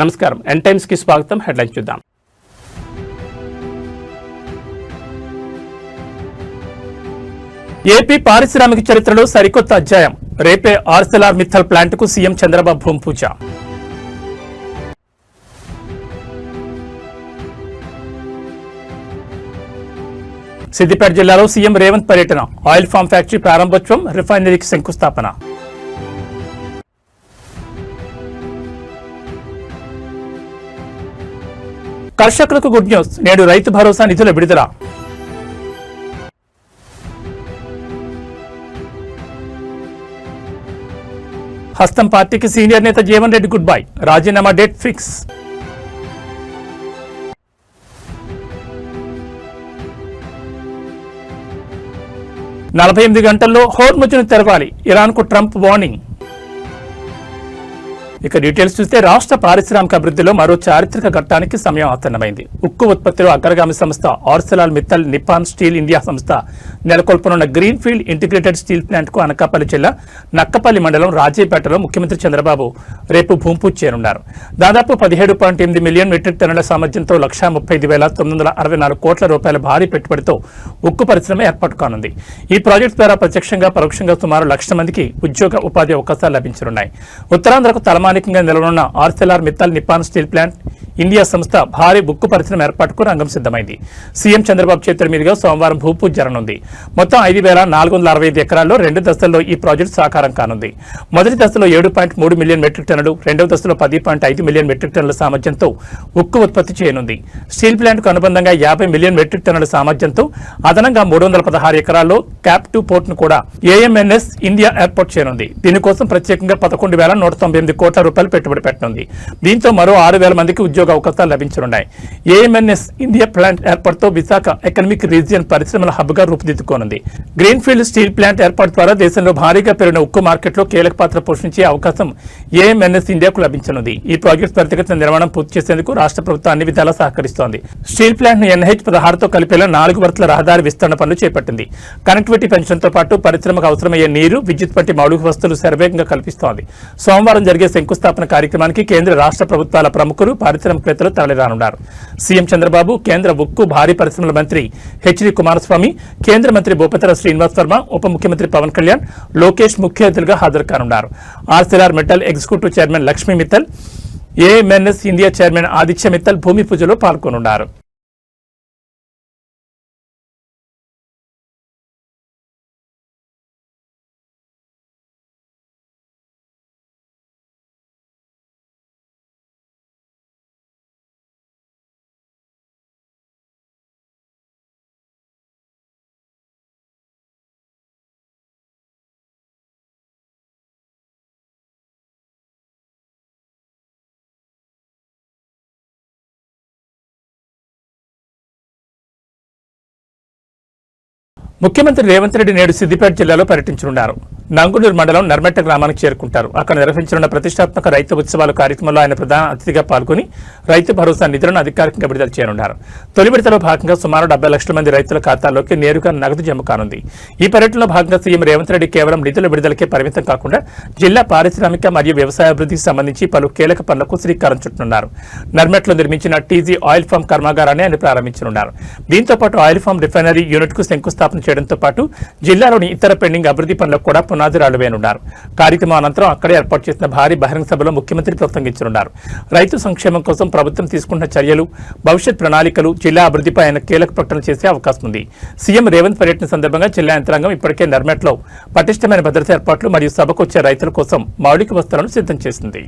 నమస్కారం n times కి స్వాగతం. హెడ్లైన్స్ చూద్దాం. ఏపీ పారిశ్రామిక చరిత్రలో సరికొత్త అధ్యాయం. రేపే ఆర్సెలార్ మిత్తల్ ప్లాంట్ కు సీఎం చంద్రబాబు భూమి పూజ. సిద్దిపేట జిల్లాలో సీఎం రేవంత్ పర్యటన. ఆయిల్ ఫామ్ ఫ్యాక్టరీ ప్రారంభోత్సవం, రిఫైనరీకి శంకుస్థాపన. కర్షకులకు గుడ్ న్యూస్. నేడు రైతు భరోసా నిధుల విడుదల. హస్తం పార్టీకి సీనియర్ నేత జీవన్ రెడ్డి గుడ్ బై. రాజీనామా డేట్ ఫిక్స్. 48 గంటల్లో హోర్ముజ్ను తెరవాలి. ఇరాన్కు ట్రంప్ వార్నింగ్. ఇక డీటెయిల్స్ చూస్తే రాష్ట్ర పారిశ్రామిక అభివృద్ధిలో మరో చారిత్రక ఘట్టానికి సమయం ఆసన్నమైంది. ఉక్కు ఉత్పత్తిలో అగ్రగామి సంస్థ Arcelor Mittal Nippon Steel India సంస్థ నెలకొల్పనున్న green field integrated steel plant కు అనకాపల్లి జిల్లా నక్కపల్లి మండలం రాజీపేటలో ముఖ్యమంత్రి చంద్రబాబు రేపు భూమి పూజ చేయనున్నారు. దాదాపు 17.8 మిలియన్ మెట్రిక్ టన్నుల సామర్థ్యంతో 1,35,964 కోట్ల రూపాయల భారీ పెట్టుబడితో ఉక్కు పరిశ్రమ ఏర్పాటు కానుంది. ఈ ప్రాజెక్టు ద్వారా ప్రత్యక్షంగా పరోక్షంగా సుమారు 1,00,000 మందికి ఉద్యోగ ఉపాధి అవకాశాలు లభించనున్నాయి. ఉత్తరాంధ్రకు తలమానికంగా నిలవనున్న Arcelor Mittal Nippon Steel plant India సంస్థ భారీ ఉక్కు పరిశ్రమ ఏర్పాటుకు రంగం సిద్ధమైంది. సీఎం చంద్రబాబు చేతుల మీదుగా సోమవారం భూపూజ జరగనుంది. మొత్తం 5,465 ఎకరాల్లో 2 దశల్లో ఈ ప్రాజెక్టు సాకారం కానుంది. మొదటి దశలో 7.3 మిలియన్ మెట్రిక్ టన్నులు, రెండవ దశలో 10.5 మిలియన్ మెట్రిక్ టన్నుల సామర్థ్యంతో ఉక్కు ఉత్పత్తి చేయనుంది. స్టీల్ ప్లాంట్ కు అనుబంధంగా 50 మిలియన్ మెట్రిక్ టన్నుల సామర్థ్యంతో అదనంగా 316 ఎకరాల్లో క్యాప్ 2 పోర్ట్ ను కూడా ఏఎంఎన్ఎస్ ఇండియా ఏర్పాటు చేయనుంది. దీనికోసం ప్రత్యేకంగా 11,198 కోట్ల రూపాయలు పెట్టుబడి పెట్టనుంది. దీంతో మరో 6,000 మందికి ఉద్యోగ అవకాశాలు లభించనున్నాయి. ఏఎంఎన్ఎస్ ఇండియా ప్లాంట్ ఏర్పాటుతో విశాఖ ఎకనామిక్ రీజియన్ పరిశ్రమల హబ్ గా రూపుదిద్దుకోనుంది. గ్రీన్ ఫీల్డ్ స్టీల్ ప్లాంట్ ఏర్పాటు ద్వారా దేశంలో భారీగా పెరిగిన ఉక్కు మార్కెట్లో కీలక పాత్ర పోషించే అవకాశం ఏఎంఎన్ఎస్ ఇండియాకు లభించనుంది. ఈ ప్రాజెక్టు త్వరితగతిన నిర్మాణం పూర్తి చేసేందుకు రాష్ట్ర ప్రభుత్వం అన్ని విధాలా సహకరిస్తోంది. స్టీల్ ప్లాంట్ ను NH-16తో కలిపేలా 4 వరుసల రహదారి విస్తరణ పనులు చేపట్టింది. కనెక్టివిటీ పెంచడంతో పాటు పరిశ్రమకు అవసరమయ్యే నీరు, విద్యుత్ వంటి మౌలిక వస్తువులు శరవేగంగా కల్పిస్తోంది. సోమవారం జరిగే శంకుస్థాపన కార్యక్రమానికి కేంద్ర రాష్ట్ర ప్రభుత్వాల ప్రముఖులు, పారిశ్రామికవేత్తలు తరలిరానున్నారు. సీఎం చంద్రబాబు, కేంద్ర ఉక్కు భారీ పరిశ్రమల మంత్రి హెచ్డి కుమారస్వామి, కేంద్ర మంత్రి భూపతిరాజు శ్రీనివాస్ వర్మ, ఉప ముఖ్యమంత్రి పవన్ కళ్యాణ్, లోకేష్ ముఖ్య అతిథులుగా హాజరు కానున్నారు. Arcelor metal executive chairman Lakshmi Mittal, AMNS India chairman Aditya Mittal భూమి పూజలో పాల్గొనున్నారు. ముఖ్యమంత్రి రేవంత్ రెడ్డి నేడు సిద్దిపేట జిల్లాలో పర్యటించనున్నారు. నంగునూరు మండలం నర్మెట్ట గ్రామానికి చేరుకుంటారు. అక్కడ నిర్వహించనున్న ప్రతిష్టాత్మక రైతు ఉత్సవాల కార్యక్రమంలో ఆయన ప్రధాన అతిథిగా పాల్గొని రైతు భరోసా నిధులను అధికారికంగా విడుదల చేయనున్నారు. తొలి విడతలో భాగంగా సుమారు 70 లక్షల మంది రైతుల ఖాతాల్లోకి నేరుగా నగదు జమ కానుంది. ఈ పర్యటనలో భాగంగా సీఎం రేవంత్ రెడ్డి కేవలం నిధుల విడుదలకే పరిమితం కాకుండా జిల్లా పారిశ్రామిక మరియు వ్యవసాయాభివృద్ధికి సంబంధించి పలు కీలక పనులకు శ్రీకారం చుట్టనున్నారు. నర్మెట్లో నిర్మించిన టీజీ ఆయిల్ ఫామ్ కర్మాగారాన్ని ఆయన ప్రారంభించనున్నారు. దీంతో పాటు ఆయిల్ ఫామ్ రిఫైనరీ యూనిట్ కు శంకుస్థాపన చేయడంతో పాటు జిల్లాలోని ఇతర పెండింగ్ అభివృద్ధి పనులకు కూడా పునాదిరాలు వేయనున్నారు. కార్యక్రమం అనంతరం అక్కడే ఏర్పాటు చేసిన భారీ బహిరంగ సభలో ముఖ్యమంత్రి ప్రసంగించనున్నారు. రైతు సంక్షేమం కోసం ప్రభుత్వం తీసుకుంటున్న చర్యలు, భవిష్యత్ ప్రణాళికలు, జిల్లా అభివృద్ధిపై ఆయన కీలక ప్రకటనలు చేసే అవకాశం ఉంది. సీఎం రేవంత్ పర్యటన సందర్భంగా జిల్లా యంత్రాంగం ఇప్పటికే నర్మెట్లో పటిష్టమైన భద్రతా ఏర్పాట్లు మరియు సభకు వచ్చే రైతుల కోసం మౌలిక వసతులను సిద్ధం చేసింది.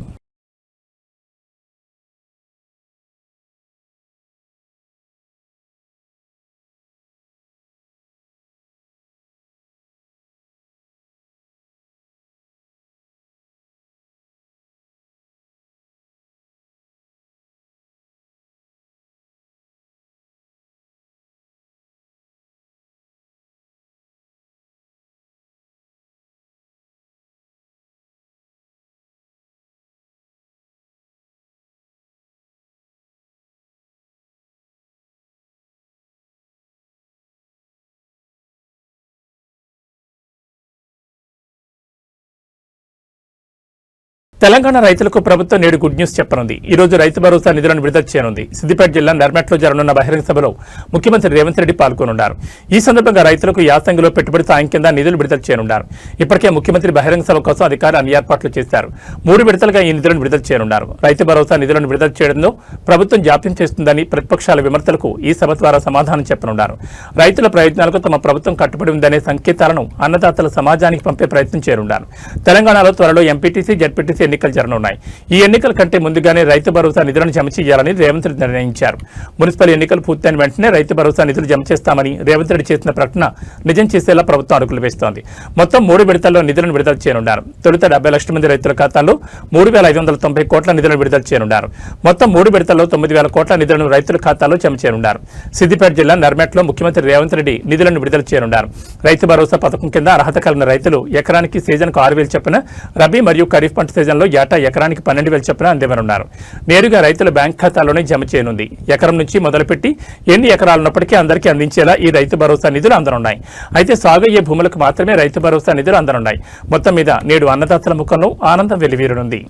తెలంగాణ రైతులకు ప్రభుత్వం నేడు గుడ్ న్యూస్ చెప్పనుంది. ఈ రోజు రైతు భరోసా నిధులను విడుదల చేయనుంది. సిద్దిపేట జిల్లా నర్మెట్లో జరగనున్న బహిరంగ సభలో ముఖ్యమంత్రి రేవంత్ రెడ్డి పాల్గొనున్నారు. ఈ సందర్భంగా రైతులకు యాసంగిలో పెట్టుబడి సాయం కింద నిధులు విడుదల చేయనున్నారు. ఇప్పటికే ముఖ్యమంత్రి బహిరంగ సభ కోసం అధికారులు అన్ని ఏర్పాట్లు చేశారు. 3 విడతలుగా ఈ నిధులను విడుదల చేయనున్నారు. రైతు భరోసా నిధులను విడుదల చేయడంలో ప్రభుత్వం జాప్యం చేస్తుందని ప్రతిపక్షాల విమర్శలకు ఈ సభ ద్వారా సమాధానం చెప్పనున్నారు. రైతుల ప్రయోజనాలకు తమ ప్రభుత్వం కట్టుబడి ఉందనే సంకేతాలను అన్నదాతల సమాజానికి పంపే ప్రయత్నం చేయనున్నారు. తెలంగాణలో త్వరలో ఎంపీటీసీ, జడ్పీటీసీ ఎన్నికలు జరగనున్నాయి. ఈ ఎన్నికల కంటే ముందుగానే రైతు భరోసా నిధులను జమ చేయాలని రేవంత్ రెడ్డి నిర్ణయించారు. మున్సిపల్ ఎన్నికలు పూర్తయిన వెంటనే రైతు భరోసా నిధులు జమ చేస్తామని రేవంత్ రెడ్డి చేసిన ప్రకటన నిజం చేసేలా ప్రభుత్వం అడుగులు వేస్తోంది. మొత్తం 3 విడతల్లో నిధులను విడుదల చేయనున్నారు. తొలుత 70 లక్షల మంది రైతుల ఖాతాల్లో 3,590 కోట్ల నిధులను విడుదల చేయనున్నారు. మొత్తం 3 విడతల్లో 9,000 కోట్ల నిధులను రైతుల ఖాతాలో జమ చేయనున్నారు. సిద్దిపేట జిల్లా నర్మెట్లో ముఖ్యమంత్రి రేవంత్ రెడ్డి నిధులను విడుదల చేయనున్నారు. రైతు భరోసా పథకం కింద అర్హత కలిగిన రైతులు ఎకరానికి సీజన్కు 6,000 చొప్పున, రబీ మరియు ఖరీఫ్ పంట సీజన్లో ఏటా ఎకరానికి 12,000 చొప్పున అందివ్వనున్నారు. నేరుగా రైతుల బ్యాంక్ ఖాతాలోనే జమ చేయనుంది. ఎకరం నుంచి మొదలుపెట్టి ఎన్ని ఎకరాలున్నప్పటికీ అందరికీ అందించేలా ఈ రైతు భరోసా నిధులు అందనున్నాయి. అయితే సాగు అయ్యే భూములకు మాత్రమే రైతు భరోసా నిధులు అందనున్నాయి. మొత్తం మీద నేడు అన్నదాతల ముఖంలో ఆనందం వెల్లివిరనుంది.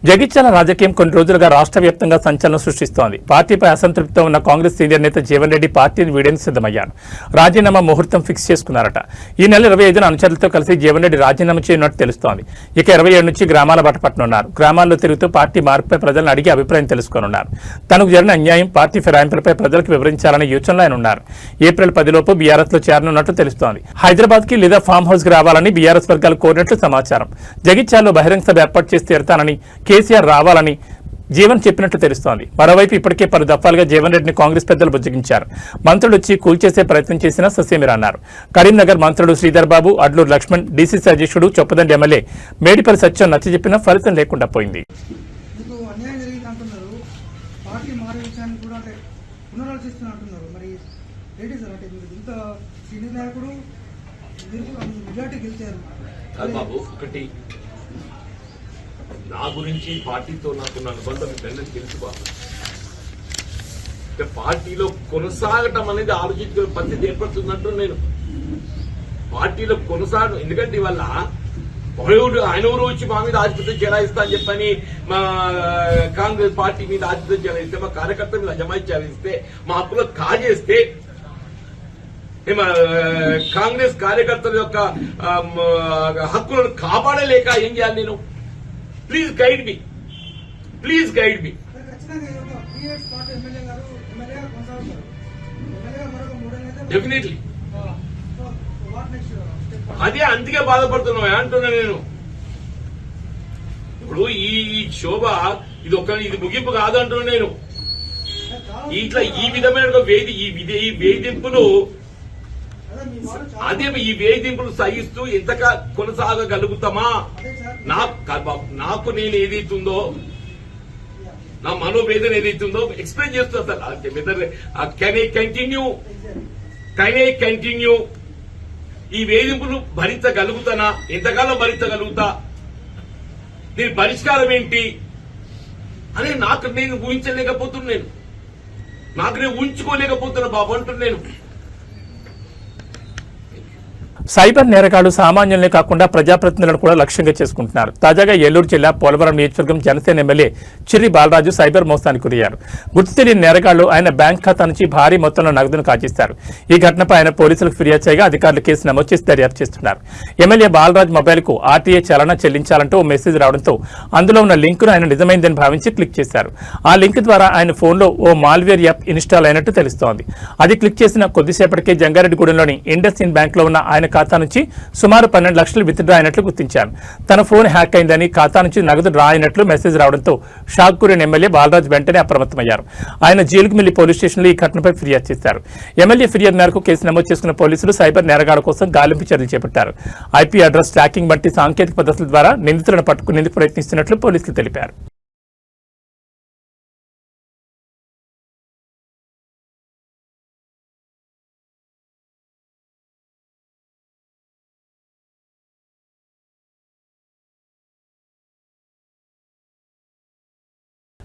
జగిత్యాల రాజకీయం కొన్ని రోజులుగా రాష్ట్ర వ్యాప్తంగా సంచలనం సృష్టిస్తోంది. పార్టీపై అసంతృప్తితో ఉన్న కాంగ్రెస్ సీనియర్ నేత జీవన్ రెడ్డి పార్టీని వీడేందుకు సిద్ధమయ్యారు. రాజీనామా ముహూర్తం ఫిక్స్ చేసుకున్నారట. ఈ నెల 25న అనుచరులతో కలిసి జీవన్ రెడ్డి రాజీనామా చేయనున్నట్టు తెలుస్తోంది. ఇక 27 నుంచి గ్రామాల బాట పట్టనున్నారు. గ్రామాల్లో తిరుగుతూ పార్టీ మార్పుపై ప్రజలను అడిగి అభిప్రాయం తెలుసుకోనున్నారు. తనకు జరిగిన అన్యాయం, పార్టీ ఫిరాయింపులపై ప్రజలకు వివరించాలనే యోచనలో ఆయన ఉన్నారు. ఏప్రిల్ 10 లోపు బీఆర్ఎస్ లో చేరనున్నట్టు తెలుస్తోంది. హైదరాబాద్ కి లేదా ఫామ్ హౌస్ కి రావాలని బీఆర్ఎస్ వర్గాలు కోరినట్లు సమాచారం. జగిత్యాలలో బహిరంగ సభ ఏర్పాటు చేసి తీరతానని, కేసీఆర్ రావాలని జీవన్ చెప్పినట్లు తెలుస్తోంది. మరోవైపు ఇప్పటికే 10 దఫాలుగా జీవన్ రెడ్డిని కాంగ్రెస్ పెద్దలు బుజ్జగించారు. మంత్రులు వచ్చి కూల్చేసే ప్రయత్నం చేసినా ససేమిరా అన్నారు. కరీంనగర్ మంత్రులు శ్రీధర్ బాబు, అడ్లూరు లక్ష్మణ్, డీసీసీ అధ్యక్షుడు చొప్పదండి ఎమ్మెల్యే మేడిపల్లి సత్యం నచ్చజెప్పినా ఫలితం లేకుండా పోయింది. నా గురించి పార్టీతో నాకున్న అనుబంధం మీకు తెలుసుకోవాలి. పార్టీలో కొనసాగటం అనేది ఆలోచించుకునే పరిస్థితి ఏర్పడుతుందంటూ నేను పార్టీలో కొనసాగడం. ఎందుకంటే ఇవల్ల ఆయన ఊరు వచ్చి మా మీద ఆధిపత్యం చెలాయిస్తా అని చెప్పని మా కాంగ్రెస్ పార్టీ మీద ఆధిపత్యం చెలాయిస్తే, మా కార్యకర్తల మీద అజమాయి చెలాయిస్తే, మా హక్కులకు కాజేస్తే, కాంగ్రెస్ కార్యకర్తల యొక్క హక్కులను కాపాడలేక ఏం చేయాలి నేను? Please guide me, please guide me. Definitely అదే అందుకే బాధపడుతున్నా అంటున్నా నేను. ఇప్పుడు ఈ శోభ ఇది ముగింపు కాదు అంటున్నా నేను. ఇట్లా ఈ విధమైన ఈ వేధింపులు ఈ వేధింపులు సహిస్తూ ఎంతగా కొనసాగగలుగుతామా? నాకు నేను ఏదైతుందో, నా మనోవేదన ఏదైతుందో ఎక్స్ప్లెయిన్ చేస్తూ కెన్ ఐ కంటిన్యూ ఈ వేధింపులు భరించగలుగుతానా? ఎంతకాలం భరించగలుగుతా? దీని పరిష్కారం ఏంటి అని నాకు నేను ఊహించలేకపోతున్నాను. నాకు నేను ఊహించుకోలేకపోతున్నా బాబు అంటున్నాను. సైబర్ నేరగాళ్లు సామాన్యులనే కాకుండా ప్రజాప్రతినిధులను కూడా లక్ష్యంగా చేసుకుంటున్నారు. తాజాగా ఏలూరు జిల్లా పోలవరం నియోజకవర్గం జనసేన ఎమ్మెల్యే చిర్రి బాలరాజు సైబర్ మోసానికి గురయ్యారు. గుర్తు తెలియని నేరగాళ్లు ఆయన బ్యాంక్ ఖాతా నుంచి భారీ మొత్తంలో నగదును కాజేశారు. ఈ ఘటనపై ఆయన పోలీసులకు ఫిర్యాదు చేయగా అధికారులు కేసు నమోదు చేసి దర్యాప్తు చేస్తున్నారు. ఎమ్మెల్యే బాలరాజు మొబైల్ కు ఆర్టీఏ చలన చెల్లించాలంటూ ఓ మెసేజ్ రావడంతో అందులో ఉన్న లింకును ఆయన నిజమైందని భావించి క్లిక్ చేశారు. ఆ లింక్ ద్వారా ఆయన ఫోన్లో ఓ మాల్వేర్ యాప్ ఇన్స్టాల్ అయినట్టు తెలుస్తోంది. అది క్లిక్ చేసిన కొద్దిసేపటికే జంగారెడ్డిగూడెంలోని ఇండస్ ఇండ్ బ్యాంక్ లో ఉన్న ఆయన ఖాతా నుంచి సుమారు 12 లక్షలు విత్డ్రా అయినట్లు గుర్తించారు. తన ఫోన్ హ్యాక్ అయిందని, ఖాతా నుంచి నగదు డ్రా అయినట్లు మెసేజ్ రావడంతో షాక్ గురైన ఎమ్మెల్యే బాలరాజు వెంటనే అప్రమత్తమయ్యారు. ఆయన జీలుగుమిల్లి పోలీస్ స్టేషన్లో ఈ ఘటనపై ఫిర్యాదు చేశారు. ఎమ్మెల్యే ఫిర్యాదు మేరకు కేసు నమోదు చేసుకున్న పోలీసులు సైబర్ నేరగాళ్ల కోసం గాలింపు చర్యలు చేపట్టారు. ఐపీ అడ్రస్ ట్రాకింగ్ వంటి సాంకేతిక పద్ధతుల ద్వారా నిందితులను పట్టుకునేందుకు ప్రయత్నిస్తున్నట్లు పోలీసులు తెలిపారు.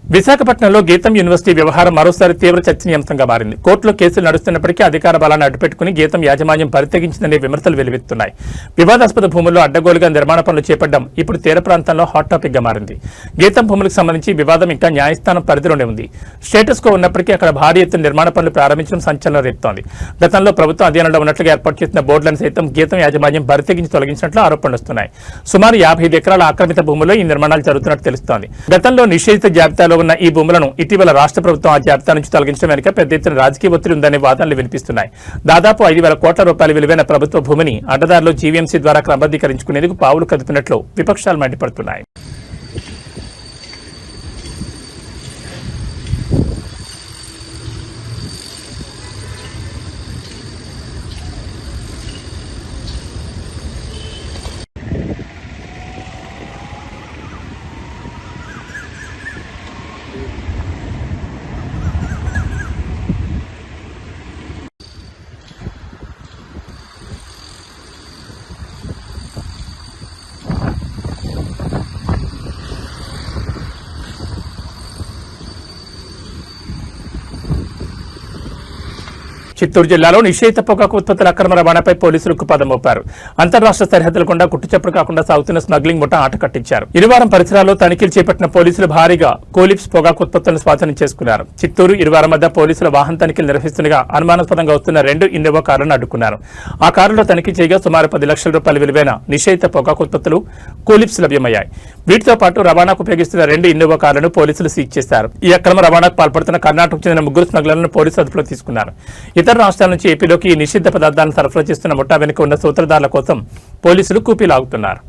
విశాఖపట్నంలో గీతం యూనివర్సిటీ వ్యవహారం మరోసారి తీవ్ర చర్చనీయాంశంగా మారింది. కోర్టులో కేసులు నడుస్తున్నప్పటికీ అధికార బలాన్ని అడ్డుపెట్టుకుని గీతం యాజమాన్యం పరితగించిందనే విమర్శలు వెలువెత్తున్నాయి. వివాదాస్పద భూముల్లో అడ్డగోలుగా నిర్మాణ పనులు చేపట్టడం ఇప్పుడు తీర ప్రాంతంలో హాట్ టాపిక్ గా మారింది. గీతం భూములకు సంబంధించి వివాదం ఇంకా న్యాయస్థానం పరిధిలోనే ఉంది. స్టేటస్ కో ఉన్నప్పటికీ అక్కడ భారీ ఎత్తున నిర్మాణ పనులు ప్రారంభించడం సంచలనం రేపుతోంది. గతంలో ప్రభుత్వం అధీనంలో ఉన్నట్లుగా ఏర్పాటు చేసిన బోర్డులను సైతం గీతం యాజమాన్యం పరితగించి తొలగించినట్లు ఆరోపణలు వస్తున్నాయి. సుమారు 55 ఎకరాల ఆక్రమిత భూముల్లో ఈ నిర్మాణాలు జరుగుతున్నట్టు తెలుస్తోంది. గతంలో నిషేధిత జాబితాలో ఉన్న ఈ భూములను ఇటీవల రాష్ట్ర ప్రభుత్వం ఆ జాబితా నుంచి తొలగించడం వెనుక పెద్ద ఎత్తున రాజకీయ ఒత్తిడి ఉందనే వాదనలు వినిపిస్తున్నాయి. దాదాపు 5,000 కోట్ల రూపాయల విలువైన ప్రభుత్వ భూమిని అడ్డదారిలో జీవీఎంసీ ద్వారా క్రమబద్ధీకరించుకునేందుకు పావులు కదుపుతున్నట్లు విపక్షాలు మండిపడుతున్నాయి. చిత్తూరు జిల్లాలో నిషేధిత పొగాకు ఉత్పత్తుల అక్రమ రవాణాపై పోలీసులు ఉక్కుపాదం మోపారు. అంతర్రాష్ట్ర సరిహద్దుల గుండా గుట్టుచప్పుడు కాకుండా సాగుతున్న స్మగ్లింగ్ ముఠా ఆట కట్టించారు. ఇరువారం పరిసరాల్లో తనిఖీలు చేపట్టిన పోలీసులు భారీగా కోలిప్స్ పొగాకు ఉత్పత్తులను స్వాధీనం చేసుకున్నారు. చిత్తూరు ఇరువారం మధ్య పోలీసుల వాహన తనిఖీలు నిర్వహిస్తుండగా అనుమానాస్పదంగా వస్తున్న 2 ఇన్నోవా కారులను అడ్డుకున్నారు. ఆ కారులో తనిఖీ చేయగా సుమారు 10 లక్షల రూపాయల విలువైన నిషేధిత పొగాకు ఉత్పత్తులు కోలిప్స్ లభ్యమయ్యాయి. వీటితో పాటు రవాణాకు ఉపయోగిస్తున్న 2 ఇన్నోవా కార్లను పోలీసులు సీజ్ చేశారు. ఈ అక్రమ రవాణాకు పాల్పడుతున్న కర్ణాటకకు చెందిన 3 స్మగ్లర్లను పోలీసులు అదుపులో తీసుకున్నారు. ఇతర రాష్ట్రాల నుంచి ఏపీలోకి ఈ నిషిద్ధ పదార్థాలను సరఫరా చేస్తున్న ముఠా వెనుక ఉన్న సూత్రధారుల కోసం పోలీసులు కూపీలాగుతున్నారు.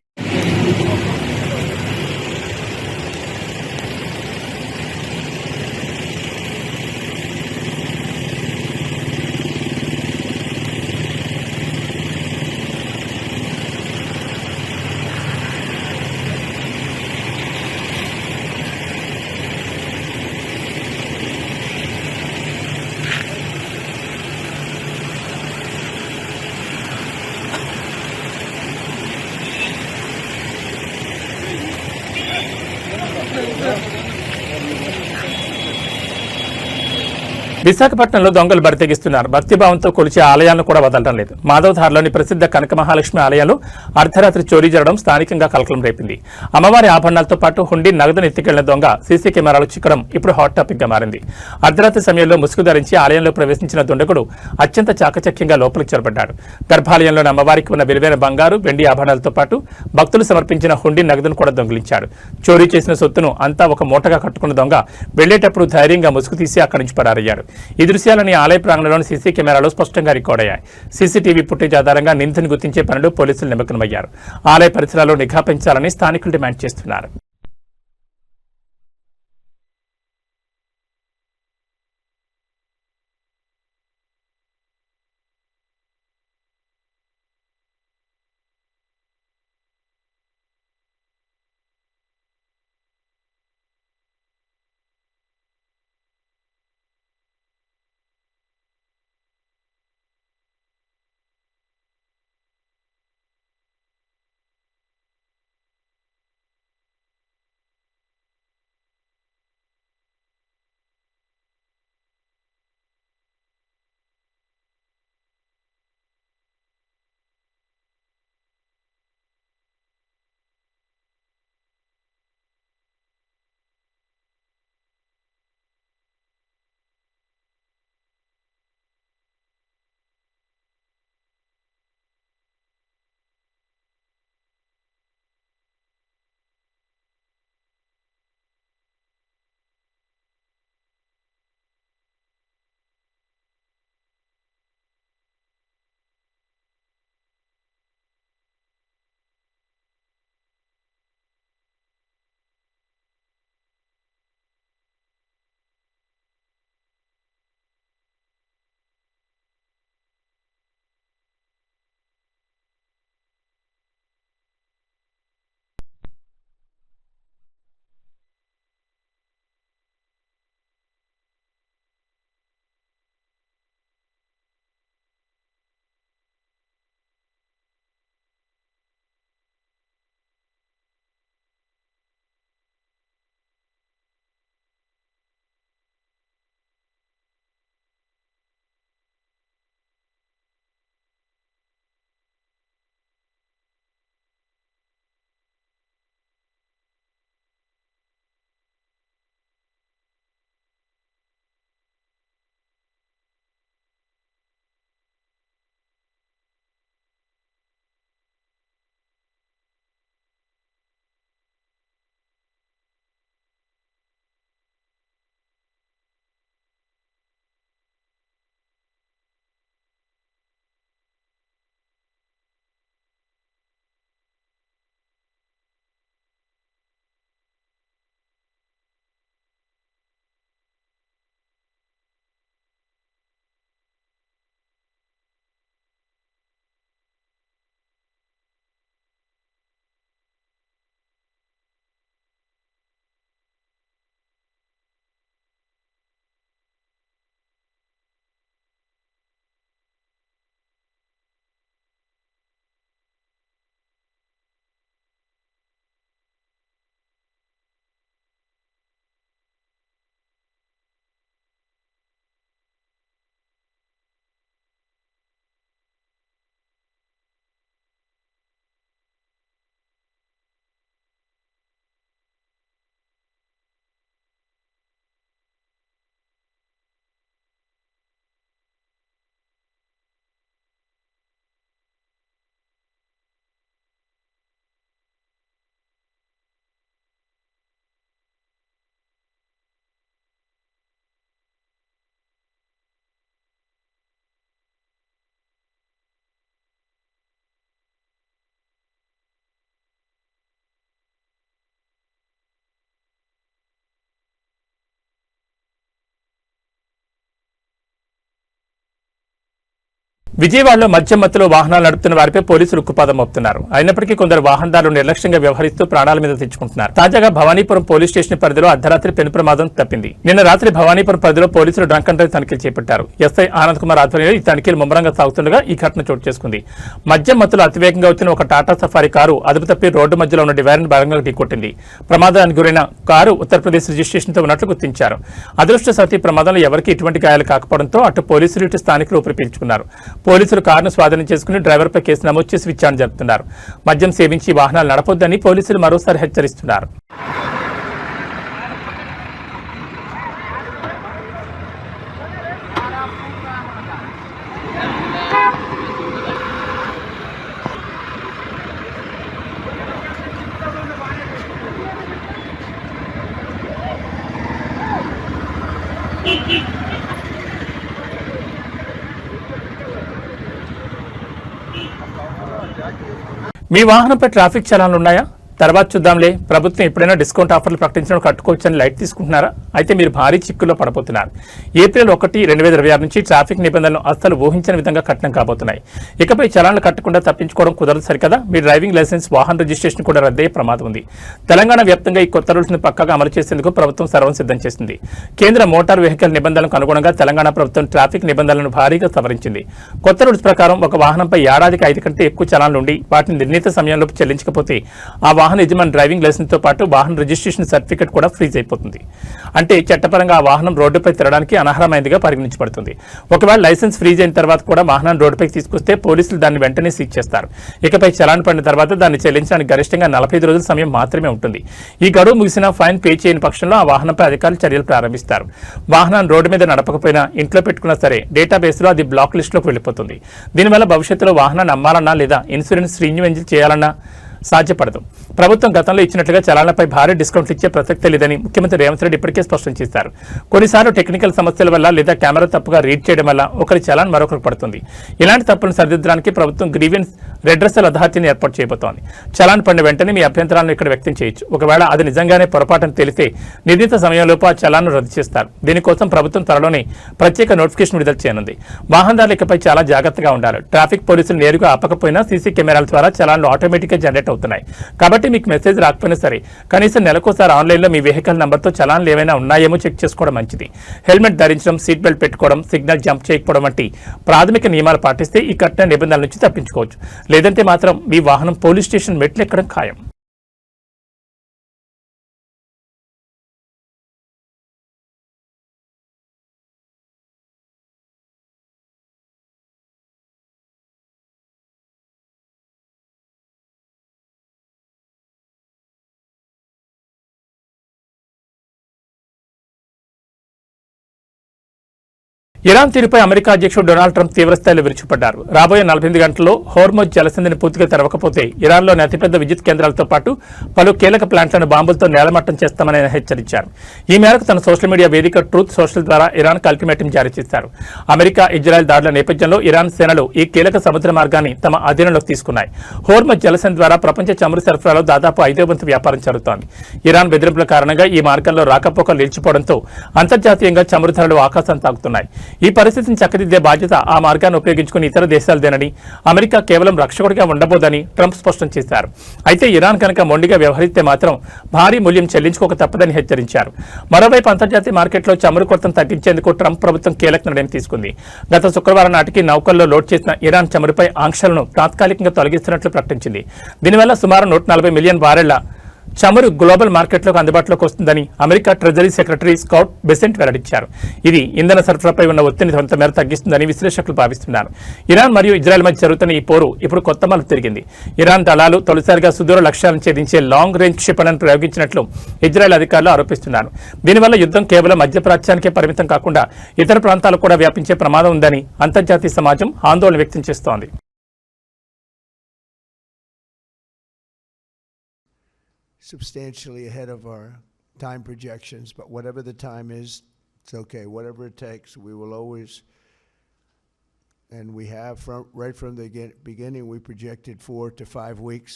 విశాఖపట్నంలో దొంగలు బరితెగిస్తున్నారు. భక్తిభావంతో కొలిచే ఆలయాలను కూడా వదలడం లేదు. మాధవధారలోని ప్రసిద్ధ కనక మహాలక్ష్మి ఆలయాలు అర్ధరాత్రి చోరీ జరగడం స్థానికంగా కలకలం రేపింది. అమ్మవారి ఆభరణాలతో పాటు హుండీ నగదును ఎత్తుకెళ్లిన దొంగ సీసీ కెమెరాలు చిక్కడం ఇప్పుడు హాట్ టాపిక్ గా మారింది. అర్ధరాత్రి సమయంలో ముసుగు ధరించి ఆలయంలో ప్రవేశించిన దుండగుడు అత్యంత చాకచక్యంగా లోపలికి చొరబడ్డాడు. గర్భాలయంలోని అమ్మవారికి ఉన్న విలువైన బంగారు, వెండి ఆభరణాలతో పాటు భక్తులు సమర్పించిన హుండీ నగదును కూడా దొంగిలించాడు. చోరీ చేసిన సొత్తును అంతా ఒక మూటగా కట్టుకున్న దొంగ వెళ్లేటప్పుడు ధైర్యంగా ముసుగు తీసి అక్కడి నుంచి పరారయ్యాడు. ఈ దృశ్యాలని ఆలయ ప్రాంగణంలోని సీసీ కెమెరాలో స్పష్టంగా రికార్డ్ అయ్యాయి. సీసీటీవీ ఫుటేజ్ ఆధారంగా నిందితుని గుర్తించే పనిలో పోలీసులు నిమగ్నమయ్యారు. ఆలయ పరిసరాల్లో నిఘా పెంచాలని స్థానికులు డిమాండ్ చేస్తున్నారు. విజయవాడలో మద్యం మత్తులో వాహనాలు నడుపుతున్న వారిపై పోలీసులు ఉక్కుపాదం మోపుతున్నారు. అయినప్పటికీ కొందరు వాహనదారులు నిర్లక్ష్యంగా వ్యవహరిస్తూ ప్రాణాల మీద తెచ్చుకుంటున్నారు. తాజాగా భవానీపురం పోలీస్ స్టేషన్ పరిధిలో అర్ధరాత్రి పెను ప్రమాదం తప్పింది. నిన్న రాత్రి భవానీపురం పరిధిలో పోలీసులు డ్రంక్ అండ్ డ్రైవ్ తనిఖీలు చేపట్టారు. ఎస్ఐ ఆనంద్ కుమార్ ఆధ్వర్యంలో ఈ తనిఖీలు ముమ్మరంగా సాగుతుండగా ఈ ఘటన చోటు చేసుకుంది. మద్యం మత్తులో అతివేగంగా వచ్చిన ఒక టాటా సఫారీ కారు అదుపు తప్పి రోడ్డు మధ్యలో ఉన్న డివైడర్ను బలంగా ఢీకొట్టింది. ప్రమాదానికి గురైన కారు ఉత్తరప్రదేశ్ రిజిస్ట్రేషన్తో ఉన్నట్లు గుర్తించారు. అదృష్టవశాత్తు ఈ ప్రమాదంలో ఎవరికీ ఎటువంటి గాయాలు కాకపోవడంతో అటు పోలీసులు ఇటు స్థానికులు ఊపిరి పీల్చుకున్నారు. పోలీసులు కారును స్వాధీనం చేసుకుని డ్రైవర్పై కేసు నమోదు చేసి విచారణ జరుపుతున్నారు. మద్యం సేవించి వాహనాలు నడపొద్దని పోలీసులు మరోసారి హెచ్చరిస్తున్నారు. మీ వాహనంపై ట్రాఫిక్ చలాన్లు ఉన్నాయా? తర్వాత చూద్దాంలే. ప్రభుత్వం ఎప్పుడైనా డిస్కౌంట్ ఆఫర్లు ప్రకటించడం కట్టుకోవచ్చని లైట్ తీసుకుంటున్నారా? అయితే మీరు భారీ చిక్కుల్లో పడబోతున్నారు. ఏప్రిల్ 1, 2026 నుంచి ట్రాఫిక్ నిబంధనలు అస్సలు ఊహించని విధంగా కఠినం కాబోతున్నాయి. ఇకపై చలాన్లు కట్టకుండా తప్పించుకోవడం కుదరదు సరికదా. మీ డ్రైవింగ్ లైసెన్స్, వాహన రిజిస్ట్రేషన్ కూడా రద్దయ్యే ప్రమాదం ఉంది. తెలంగాణ వ్యాప్తంగా ఈ కొత్త రూల్స్ ని పక్కాగా అమలు చేసేందుకు ప్రభుత్వం సర్వం సిద్ధం చేసింది. కేంద్ర మోటార్ వెహికల్ నిబంధనలకు అనుగుణంగా తెలంగాణ ప్రభుత్వం ట్రాఫిక్ నిబంధనలను భారీగా సవరించింది. కొత్త రూల్స్ ప్రకారం ఒక వాహనంపై ఏడాదికి 5 కంటే ఎక్కువ చలాన్లు ఉండి వాటిని నిర్ణీత సమయంలో చెల్లించకపోతే ఆ వాహన యజమాని డ్రైవింగ్ లైసెన్స్ తో పాటు వాహన రిజిస్ట్రేషన్ సర్టిఫికెట్ కూడా ఫ్రీజ్ అయిపోతుంది. అంటే చట్టపరంగా ఆ వాహనం రోడ్డుపై తిరగడానికి అనర్హమైనదిగా పరిగణించబడుతుంది. ఒకవేళ లైసెన్స్ ఫ్రీజ్ అయిన తర్వాత కూడా వాహనాన్ని రోడ్డుపైకి తీసుకొస్తే పోలీసులు దాన్ని వెంటనే సీజ్ చేస్తారు. ఇకపై చలాన్ పడిన తర్వాత దాన్ని చెల్లించడానికి గరిష్టంగా 45 రోజుల సమయం మాత్రమే ఉంటుంది. ఈ గడువు ముగిసినా ఫైన్ పే చేయని పక్షంలో ఆ వాహనంపై అధికారులు చర్యలు ప్రారంభిస్తారు. వాహనాన్ని రోడ్డు మీద నడపకపోయినా ఇంట్లో పెట్టుకున్నా సరే డేటాబేస్లో అది బ్లాక్ లిస్టులోకి వెళ్ళిపోతుంది. దీనివల్ల భవిష్యత్తులో వాహనాన్ని అమ్మాలన్నా లేదా ఇన్సూరెన్స్ రెన్యువల్ చేయాలన్నా సాధ్యపడదు. ప్రభుత్వం గతంలో ఇచ్చినట్లుగా చలాన్లపై భారీ డిస్కౌంట్లు ఇచ్చే ప్రసక్తే లేదని ముఖ్యమంత్రి రేవంత్ రెడ్డి ఇప్పటికే స్పష్టం చేశారు. కొన్నిసార్లు టెక్నికల్ సమస్యల వల్ల లేదా కెమెరా తప్పుగా రీడ్ చేయడం వల్ల ఒకరి చలాన్ మరొకరికి పడుతుంది. ఇలాంటి తప్పులను సరిదిద్దడానికి ప్రభుత్వం గ్రీవెన్స్ రెడ్రెసల్ అథారిటీని ఏర్పాటు చేయబోతోంది. చలాన్ పడిన వెంటనే మీ అభ్యంతరాలను ఇక్కడ వ్యక్తం చేయొచ్చు. ఒకవేళ అది నిజంగానే పొరపాటును తెలిస్తే నిర్ణీత సమయంలోపు ఆ చలాన్ను రద్దు చేస్తారు. దీనికోసం ప్రభుత్వం త్వరలోనే ప్రత్యేక నోటిఫికేషన్ విడుదల చేయనుంది. వాహనదారులు ఇకపై చాలా జాగ్రత్తగా ఉండాలి. ట్రాఫిక్ పోలీసులు నేరుగా ఆపకపోయినా సీసీ కెమెరాల ద్వారా చలాన్లు ఆటోమేటిక్గా జనరేట్ అవుతున్నాయి. కాబట్టి మీకు మెసేజ్ రాకపోయినా సరే కనీసం నెలకోసారి ఆన్లైన్లో మీ వెహికల్ నంబర్తో చలాన్లు ఏమైనా ఉన్నాయేమో చెక్ చేసుకోవడం మంచిది. హెల్మెట్ ధరించడం, సీట్ బెల్ట్ పెట్టుకోవడం, సిగ్నల్ జంప్ చేయకపోవడం వంటి ప్రాథమిక నియమాలు పాటిస్తే ఈ కఠిన నిబంధనల నుంచి తప్పించుకోవచ్చు. లేదంటే మాత్రం మీ వాహనం పోలీస్ స్టేషన్ మెట్లు ఎక్కడం ఖాయం. ఇరాన్ తీరుపై అమెరికా అధ్యక్షుడు డొనాల్డ్ ట్రంప్ తీవ్రస్థాయిలో విరుచుకుపడ్డారు. రాబోయే 48 గంటల్లో హోర్ముజ్ జలసంధిని పూర్తిగా తెరవకపోతే ఇరాన్లోని అతిపెద్ద విద్యుత్ కేంద్రాలతో పాటు పలు కీలక ప్లాంట్లను బాంబులతో నేలమట్టం చేస్తామని ఆయన హెచ్చరించారు. ఈ మేరకు తన సోషల్ మీడియా వేదిక ట్రూత్ సోషల్ ద్వారా ఇరాన్కు అల్టిమేటం జారీ చేశారు. అమెరికా, ఇజ్రాయెల్ దాడుల నేపథ్యంలో ఇరాన్ సేనలు ఈ కీలక సముద్ర మార్గాన్ని తమ అధీనంలోకి తీసుకున్నాయి. హోర్ముజ్ జలసంధి ద్వారా ప్రపంచ చమురు సరఫరాలో దాదాపు 5వ వంతు వ్యాపారం జరుగుతోంది. ఇరాన్ బెదిరింపుల కారణంగా ఈ మార్గంలో రాకపోకలు నిలిచిపోవడంతో అంతర్జాతీయంగా చమురు ధరలు ఆకాశం తాకుతున్నాయి. ఈ పరిస్థితిని చక్కదిద్దే బాధ్యత ఆ మార్గాన్ని ఉపయోగించుకుని ఇతర దేశాలదేనని, అమెరికా కేవలం రక్షకుడిగా ఉండబోదని ట్రంప్ స్పష్టం చేశారు. అయితే ఇరాన్ కనుక మొండిగా వ్యవహరిస్తే మాత్రం భారీ మూల్యం చెల్లించుకోక తప్పదని హెచ్చరించారు. మరోవైపు అంతర్జాతీయ మార్కెట్లో చమురు కొరతను తగ్గించేందుకు ట్రంప్ ప్రభుత్వం కీలక నిర్ణయం తీసుకుంది. గత శుక్రవారం నాటికి నౌకల్లో లోడ్ చేసిన ఇరాన్ చమురుపై ఆంక్షలను తాత్కాలికంగా తొలగిస్తున్నట్లు ప్రకటించింది. దీనివల్ల సుమారు 140 మిలియన్ బారెళ్ల చమురు గ్లోబల్ మార్కెట్లోకి అందుబాటులోకి వస్తుందని America treasury secretary Scott Besant వెల్లడించారు. ఇది ఇంధన సరఫరాపై ఉన్న ఒత్తిడిని కొంత మేర తగ్గిస్తుందని విశ్లేషకులు భావిస్తున్నారు. ఇరాన్ మరియు ఇజ్రాయెల్ మధ్య జరుగుతున్న ఈ పోరు ఇప్పుడు కొత్త మలుపు తిరిగింది. ఇరాన్ దళాలు తొలిసారిగా సుదూర లక్ష్యాలను ఛేదించే లాంగ్ రేంజ్ క్షిపణులను ప్రయోగించినట్లు ఇజ్రాయెల్ అధికారులు ఆరోపిస్తున్నారు. దీనివల్ల యుద్ధం కేవలం మధ్యప్రాచ్యానికే పరిమితం కాకుండా ఇతర ప్రాంతాలకు కూడా వ్యాపించే ప్రమాదం ఉందని అంతర్జాతీయ సమాజం ఆందోళన వ్యక్తం చేస్తోంది. Substantially ahead of our time projections, but whatever the time is, it's okay. Whatever it takes, we will always, and we have right from the beginning, we projected 4 to 5 weeks,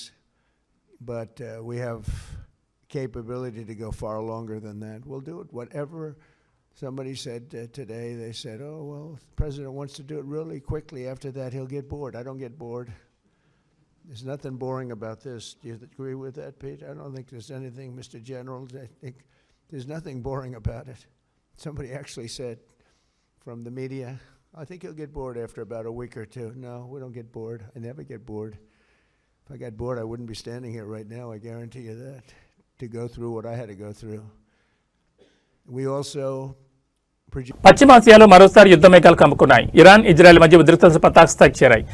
but we have capability to go far longer than that. We'll do it. Whatever somebody said today, they said, oh, well, the president wants to do it really quickly. After that, he'll get bored. I don't get bored. There's nothing boring about this. Do you agree with that, Pete? I don't think there's anything, Mr. General. I think there's nothing boring about it. Somebody actually said from the media, I think he'll get bored after about a week or two. No, we don't get bored. I never get bored. If I got bored, I wouldn't be standing here right now. I guarantee you that, to go through what I had to go through. We also పశ్చిమాసియాలో మరోసారి యుద్ధ మేఘాలు కమ్ముకున్నాయి. Iran Israel మధ్య ఉద్రిక్తతలు పతాకస్థాయికి చేరాయి.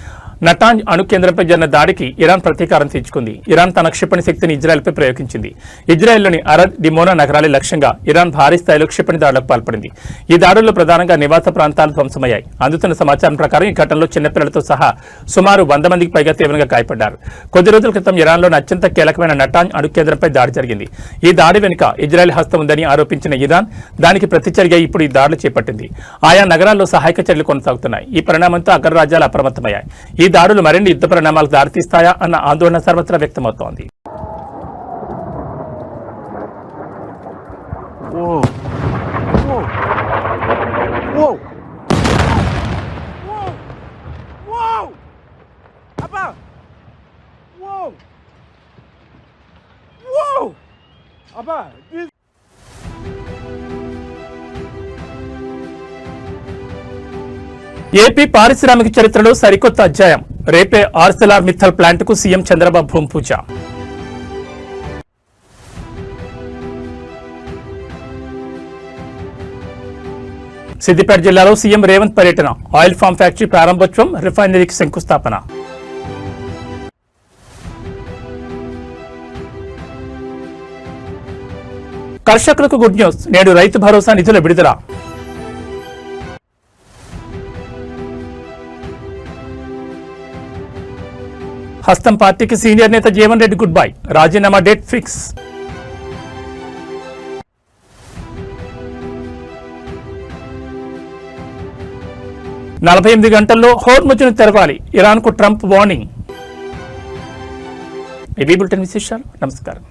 Natanz అణు కేంద్రంపై జరిగిన దాడికి ఇరాన్ ప్రతీకారం తీర్చుకుంది. ఇరాన్ తన క్షిపణి శక్తిని ఇజ్రాయెల్పై ప్రయోగించింది. ఇజ్రాయెల్లోని అరద్, డిమోనా నగరాల లక్ష్యంగా ఇరాన్ భారీ స్థాయిలో క్షిపణి దాడులకు పాల్పడింది. ఈ దాడుల్లో ప్రధానంగా నివాస ప్రాంతాలు ధ్వంసమయ్యాయి. అందుతున్న సమాచారం ప్రకారం ఈ ఘటనలో చిన్నపిల్లలతో సహా సుమారు 100 మందికి పైగా తీవ్రంగా గాయపడ్డారు. కొద్ది రోజుల క్రితం ఇరాన్లోని అత్యంత కీలకమైన నటాంజ్ అణు కేంద్రంపై దాడి జరిగింది. ఈ దాడి వెనుక ఇజ్రాయెల్ హస్తం ఉందని ఆరోపించిన ఇరాన్ దానికి ప్రతిచర్యగా ఇప్పుడు ఈ దాడులు చేపట్టింది. ఆయా నగరాల్లో సహాయక చర్యలు కొనసాగుతున్నాయి. ఈ పరిణామంతో అగ్రరాజ్యాలు అప్రమత్తమయ్యాయి. ఈ దాడులు మరిన్ని యుద్ధ పరిణామాలకు దారితీస్తాయా అన్న ఆందోళన సర్వత్రా వ్యక్తమవుతోంది. ఏపీ పారిశ్రామిక చరిత్రలో సరికొత్త అధ్యాయం. రేపే ఆర్సెలార్ మిత్తల్ ప్లాంట్కు సీఎం చంద్రబాబు భూమి పూజ. సిద్దిపేట జిల్లాలో సీఎం రేవంత్ పర్యటన. ఆయిల్ ఫామ్ ఫ్యాక్టరీ ప్రారంభోత్సవం, రిఫైనరీకి శంకుస్థాపన. కర్షకులకు గుడ్ న్యూస్. నేడు రైతు భరోసా నిధుల విడుదల. హస్తం పార్టీకి సీనియర్ నేత జీవన్ రెడ్డి గుడ్ బై. రాజీనామా డేట్ ఫిక్స్. 48 గంటల్లో హోర్ముజ్ను తెరవాలి. ఇరాన్కు ట్రంప్ వార్నింగ్. ఇవి బులెటిన్ విశేషాలు. నమస్కారం.